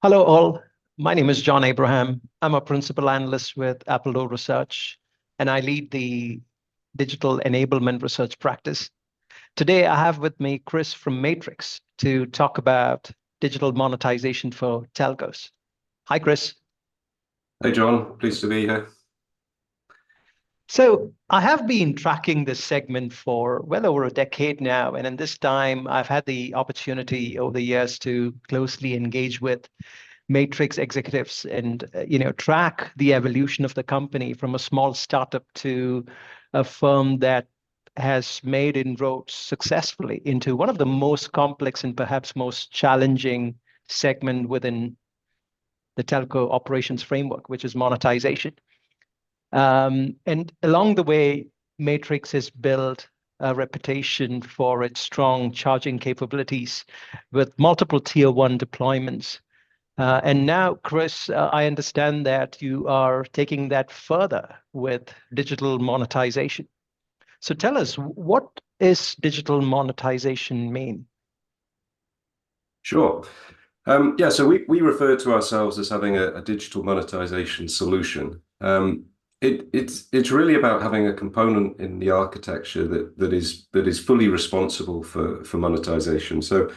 Hello, all. My name is John Abraham. I'm a principal analyst with Appledore Research, and I lead the digital enablement research practice. Today, I have with me Chris from MATRIXX to talk about digital monetization for telcos. Hi, Chris. Hey John, pleased to be here. So, I have been tracking this segment for well over a decade now, and in this time, I've had the opportunity over the years to closely engage with MATRIXX executives and track the evolution of the company from a small startup to a firm that has made inroads successfully into one of the most complex and perhaps most challenging segment within the telco operations framework, which is monetization. And along the way, MATRIXX has built a reputation for its strong charging capabilities with multiple tier one deployments. And now, Chris, I understand that you are taking that further with digital monetization. So tell us, what is digital monetization mean? Sure. Yeah, so we refer to ourselves as having a digital monetization solution. It's really about having a component in the architecture that is fully responsible for monetization. So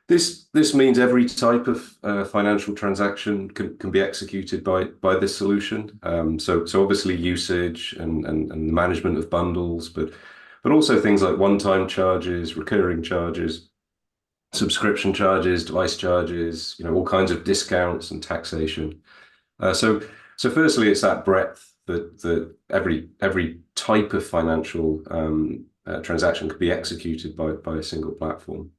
this means every type of financial transaction can be executed by this solution. So obviously usage and the management of bundles, but also things like one-time charges, recurring charges, subscription charges, device charges, all kinds of discounts and taxation. So firstly, it's that breadth that every type of financial transaction could be executed by a single platform.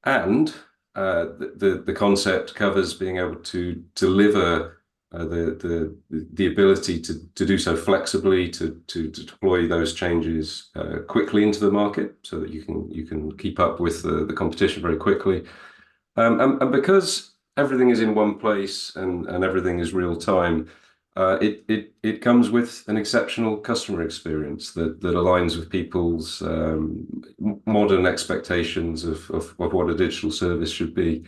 And the concept covers being able to deliver the ability to do so flexibly, to deploy those changes quickly into the market so that you can keep up with the competition very quickly. And because everything is in one place and everything is real time, it comes with an exceptional customer experience that aligns with people's modern expectations of what a digital service should be.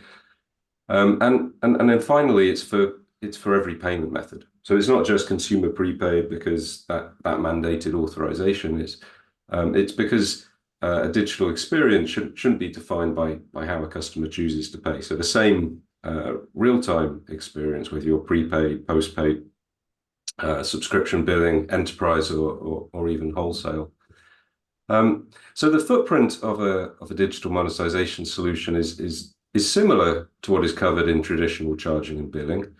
And then finally, it's for every payment method. So it's not just consumer prepaid because that mandated authorization is. It's because a digital experience shouldn't be defined by how a customer chooses to pay. So the same real-time experience with your prepaid, postpaid, subscription billing, enterprise, or even wholesale. So the footprint of a digital monetization solution is similar to what is covered in traditional charging and billing.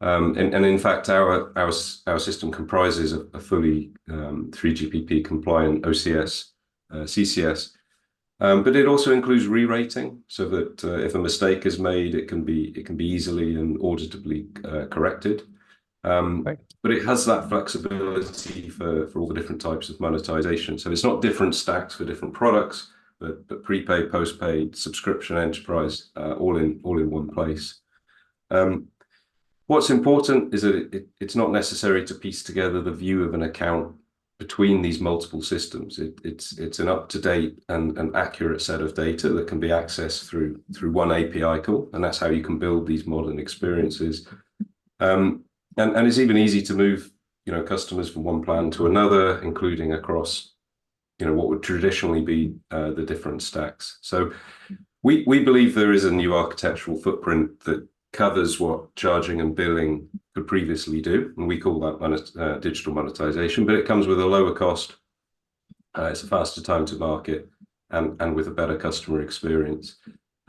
And in fact, our system comprises a fully 3GPP compliant OCS, CCS, but it also includes re-rating so that if a mistake is made, it can be easily and auditably corrected. Right. But it has that flexibility for all the different types of monetization. So it's not different stacks for different products, but prepaid, postpaid, subscription, enterprise, all in one place. What's important is that it's not necessary to piece together the view of an account between these multiple systems. It's an up-to-date and accurate set of data that can be accessed through one API call, and that's how you can build these modern experiences. And it's even easy to move, customers from one plan to another, including across, what would traditionally be the different stacks. So we believe there is a new architectural footprint that covers what charging and billing could previously do, and we call that digital monetization. But it comes with a lower cost, it's a faster time to market, and with a better customer experience.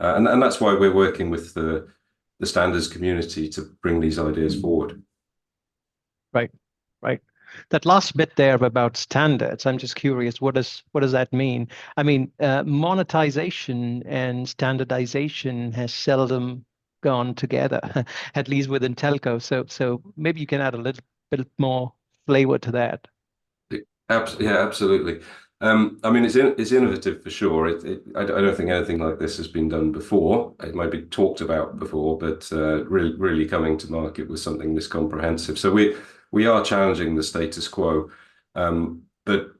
And that's why we're working with the standards community to bring these ideas forward. Right, right. That last bit there about standards, I'm just curious, what does that mean? I mean, monetization and standardization has seldom gone together, at least within telco. So maybe you can add a little bit more flavor to that. Yeah, absolutely. I mean, it's innovative for sure. I don't think anything like this has been done before. It might be talked about before, but really coming to market with something this comprehensive. So we are challenging the status quo. But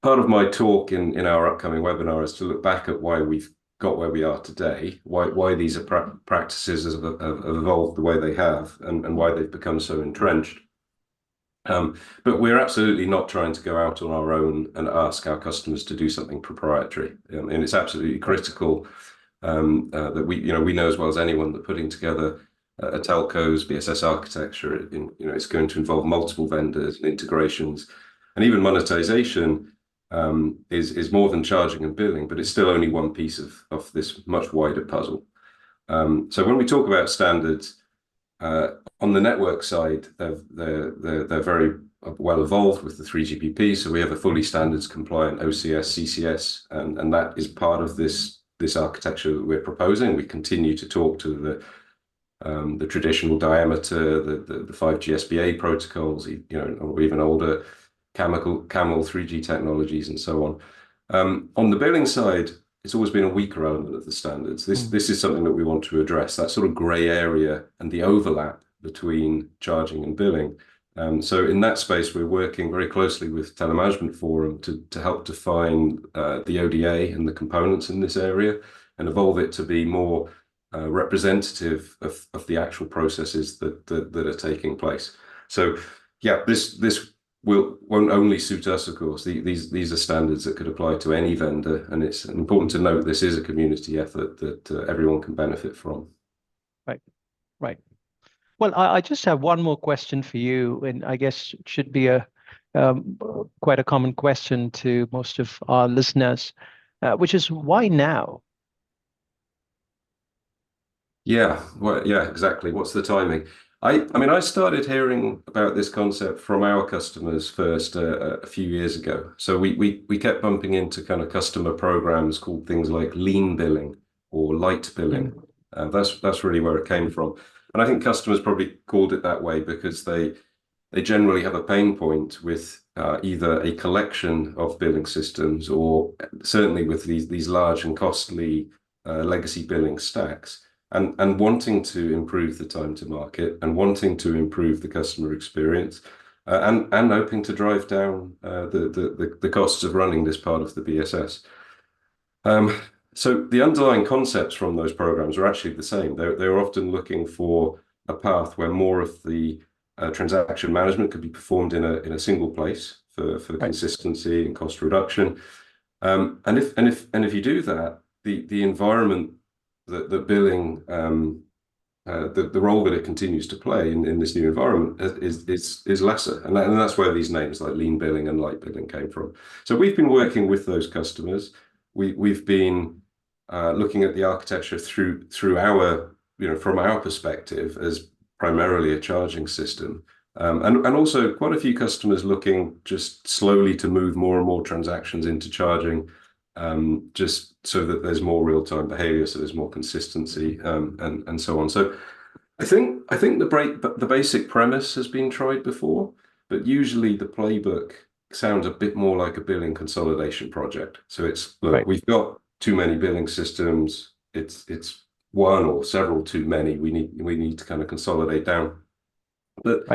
part of my talk in our upcoming webinar is to look back at why we've got where we are today, why these are practices have evolved the way they have, and why they've become so entrenched. But we're absolutely not trying to go out on our own and ask our customers to do something proprietary. And it's absolutely critical that we know as well as anyone that putting together a telco's BSS architecture, it's going to involve multiple vendors and integrations, and even monetization is more than charging and billing, but it's still only one piece of this much wider puzzle. So when we talk about standards, on the network side, they're very well evolved with the 3GPP. So we have a fully standards compliant OCS, CCS, and that is part of this architecture that we're proposing. We continue to talk to the traditional diameter, the 5G SPA protocols, or even older camel 3G technologies and so on. On the billing side, it's always been a weaker element of the standards. This is something that we want to address, that sort of grey area and the overlap between charging and billing. So in that space, we're working very closely with Telemanagement Forum to help define the ODA and the components in this area and evolve it to be more representative of the actual processes that are taking place. So yeah, this won't only suit us, of course. These are standards that could apply to any vendor, and it's important to note this is a community effort that everyone can benefit from. Right, right. Well, I just have one more question for you, and I guess it should be quite a common question to most of our listeners, which is why now? Yeah, well, yeah, exactly. What's the timing? I mean, I started hearing about this concept from our customers first a few years ago. So we kept bumping into kind of customer programs called things like lean billing or light billing. That's really where it came from. And I think customers probably called it that way because they generally have a pain point with either a collection of billing systems or certainly with these large and costly legacy billing stacks. And wanting to improve the time to market and wanting to improve the customer experience and hoping to drive down the costs of running this part of the BSS. So the underlying concepts from those programs are actually the same. They're often looking for a path where more of the transaction management could be performed in a single place for consistency and cost reduction. And if you do that, the environment that billing, the role that it continues to play in this new environment is lesser, and that's where these names like lean billing and light billing came from. So we've been working with those customers. We've been looking at the architecture through our, from our perspective as primarily a charging system, and also quite a few customers looking just slowly to move more and more transactions into charging. Just so that there's more real-time behavior, so there's more consistency, and so on. So I think the basic premise has been tried before, but usually the playbook sounds a bit more like a billing consolidation project. So it's look, we've got too many billing systems. It's one or several too many. We need to kind of consolidate down. But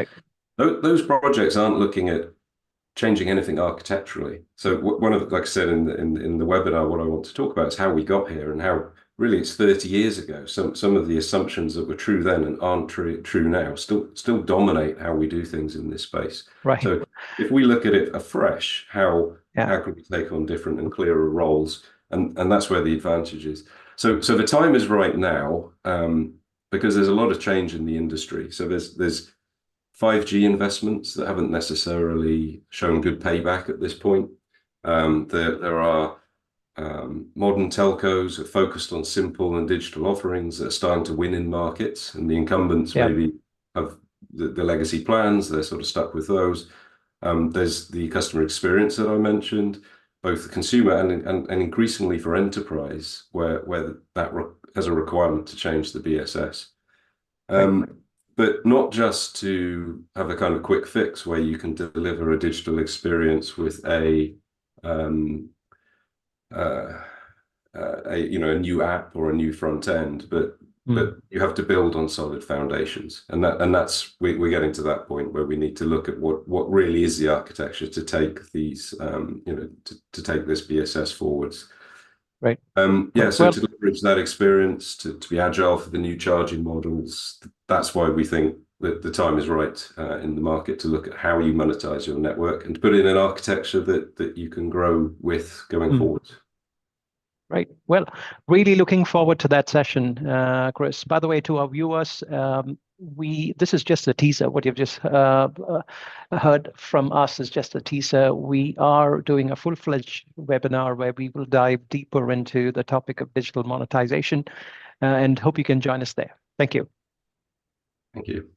those projects aren't looking at changing anything architecturally. So one of the, like I said in the webinar, what I want to talk about is how we got here and how really it's 30 years ago. Some of the assumptions that were true then and aren't true now still dominate how we do things in this space. Right. So if we look at it afresh, how can we take on different and clearer roles? And that's where the advantage is. So the time is right now, because there's a lot of change in the industry. So there's 5G investments that haven't necessarily shown good payback at this point. There are modern telcos are focused on simple and digital offerings that are starting to win in markets, and the incumbents maybe have the legacy plans. They're sort of stuck with those. There's the customer experience that I mentioned, both the consumer and increasingly for enterprise, where that has a requirement to change the BSS. But not just to have a kind of quick fix where you can deliver a digital experience with a new app or a new front end, but you have to build on solid foundations, and that's we're getting to that point where we need to look at what really is the architecture to take these to take this BSS forwards. Right. So to leverage that experience to be agile for the new charging models. That's why we think that the time is right in the market to look at how you monetize your network and to put in an architecture that you can grow with going forward. Right. Well, really looking forward to that session, Chris. By the way, to our viewers, this is just a teaser. What you've just heard from us is just a teaser. We are doing a full-fledged webinar where we will dive deeper into the topic of digital monetization, and hope you can join us there. Thank you. Thank you.